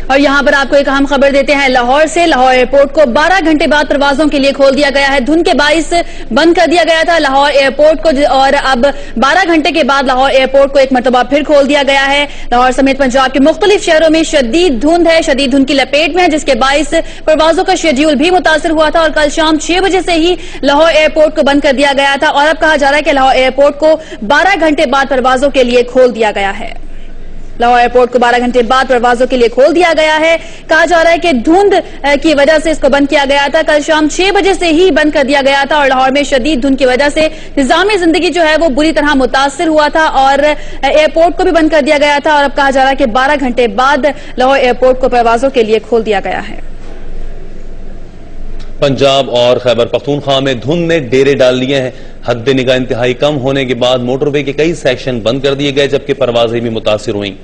اور یہاں پر آپ کو ایک اہم خبر دیتے ہیں لاہور سے۔ لاہور ایئرپورٹ کو 12 گھنٹے بعد پروازوں کے لیے کھول دیا گیا ہے۔ دھند کے باعث بند کر دیا گیا تھا لاہور ایئرپورٹ کو، اور اب 12 گھنٹے کے بعد لاہور ایئرپورٹ کو ایک مرتبہ پھر کھول دیا گیا ہے۔ لاہور سمیت پنجاب کے مختلف شہروں میں شدید دھند ہے، شدید دھند کی لپیٹ میں ہے، جس کے باعث پروازوں کا شیڈیول بھی متاثر ہوا تھا، اور کل شام 6 بجے سے ہی لاہور ایئرپورٹ کو بند کر دیا گیا تھا، اور اب کہا جا رہا ہے کہ لاہور ایئرپورٹ کو 12 گھنٹے بعد پروازوں کے لیے کھول دیا گیا ہے۔ لاہور ایئرپورٹ کو 12 گھنٹے بعد پروازوں کے لیے کھول دیا گیا ہے۔ کہا جا رہا ہے کہ دھند کی وجہ سے اس کو بند کیا گیا تھا، کل شام 6 بجے سے ہی بند کر دیا گیا تھا، اور لاہور میں شدید دھند کی وجہ سے نظام زندگی جو ہے وہ بری طرح متاثر ہوا تھا، اور ایئرپورٹ کو بھی بند کر دیا گیا تھا، اور اب کہا جا رہا ہے کہ 12 گھنٹے بعد لاہور ایئرپورٹ کو پروازوں کے لیے کھول دیا گیا ہے۔ پنجاب اور خیبر پختونخوا میں دھند نے ڈیرے ڈال لیے ہیں۔ حد نگاہ انتہائی کم ہونے کے بعد موٹر وے کے کئی سیکشن بند کر دیے گئے، جبکہ پروازیں بھی متاثر ہوئیں۔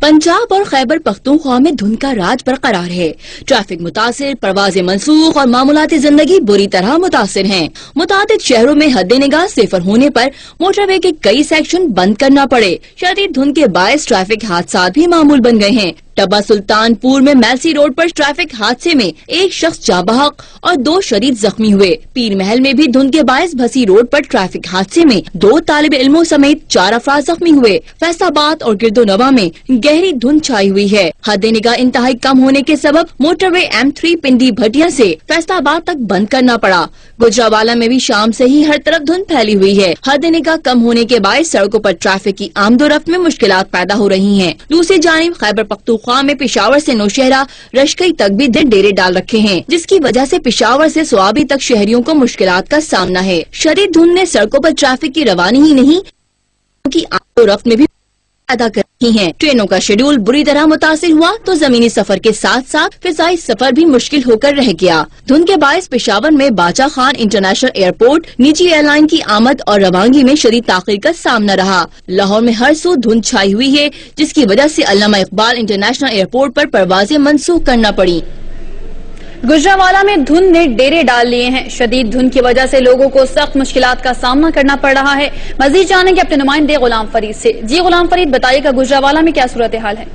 پنجاب اور خیبر پختونخوا میں دھند کا راج برقرار ہے۔ ٹریفک متاثر، پروازیں منسوخ اور معمولاتی زندگی بری طرح متاثر ہیں۔ متعدد شہروں میں حد نگاہ صفر ہونے پر موٹر وے کے کئی سیکشن بند کرنا پڑے۔ شدید دھند کے باعث ٹریفک حادثات بھی معمول بن گئے ہیں۔ ٹبا سلطان پور میں میلسی روڈ پر ٹریفک حادثے میں ایک شخص جاں بحق اور 2 شدید زخمی ہوئے۔ پیر محل میں بھی دھند کے باعث بھسی روڈ پر ٹریفک حادثے میں 2 طالب علموں سمیت 4 افراد زخمی ہوئے۔ فیصل آباد اور گرد و نواح میں گہری دھند چھائی ہوئی ہے۔ حد نگاہ انتہائی کم ہونے کے سبب موٹر وے M3 پنڈی بھٹیا سے فیصل آباد تک بند کرنا پڑا۔ گجرانوالہ میں بھی شام سے ہی ہر طرف دھند پھیلی ہوئی ہے۔ حد نگاہ کم ہونے کے باعث سڑکوں پر ٹریفک کی آمد و رفت میں مشکلات پیدا ہو رہی ہیں۔ دوسری جانب خیبر پختونخوا میں پشاور سے نوشہرہ رشکئی تک بھی ڈیرے ڈال رکھے ہیں، جس کی وجہ سے پشاور سے سوابی تک شہریوں کو مشکلات کا سامنا ہے۔ شدید دھند نے سڑکوں پر ٹریفک کی روانی ہی نہیں کی آمد و رفت میں بھی پیدا کر رہی ہیں۔ ٹرینوں کا شیڈول بری طرح متاثر ہوا تو زمینی سفر کے ساتھ ساتھ فضائی سفر بھی مشکل ہو کر رہ گیا۔ دھند کے باعث پشاور میں باچا خان انٹرنیشنل ایئرپورٹ نجی ایئر لائن کی آمد اور روانگی میں شدید تاخیر کا سامنا رہا۔ لاہور میں ہر سو دھند چھائی ہوئی ہے، جس کی وجہ سے علامہ اقبال انٹرنیشنل ایئرپورٹ پر پروازیں منسوخ کرنا پڑی۔ گجرانوالہ میں دھند نے ڈیرے ڈال لیے ہیں۔ شدید دھند کی وجہ سے لوگوں کو سخت مشکلات کا سامنا کرنا پڑ رہا ہے۔ مزید جانیں گے اپنے نمائندے غلام فرید سے۔ جی غلام فرید، بتائیے گا گجرانوالہ میں کیا صورتحال ہے؟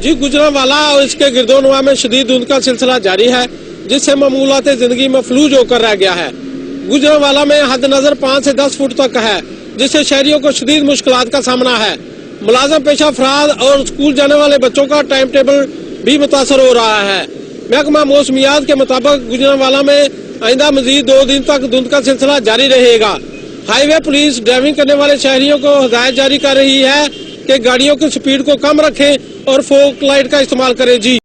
جی، گجرانوالہ اور اس کے گرد و نواح میں شدید دھند کا سلسلہ جاری ہے، جس سے معمولات زندگی مفلوج ہو کر رہ گیا ہے۔ گجرانوالہ میں حد نظر 5 سے 10 فٹ تک ہے، جس سے شہریوں کو شدید مشکلات کا سامنا ہے۔ ملازم پیشہ افراد اور اسکول جانے والے بچوں کا ٹائم ٹیبل بھی متاثر ہو رہا ہے۔ محکمہ موسمیات کے مطابق گجرانوالہ میں آئندہ مزید 2 دن تک دھند کا سلسلہ جاری رہے گا۔ ہائی وے پولیس ڈرائیونگ کرنے والے شہریوں کو ہدایت جاری کر رہی ہے کہ گاڑیوں کی سپیڈ کو کم رکھیں اور فوگ لائٹ کا استعمال کریں۔ جی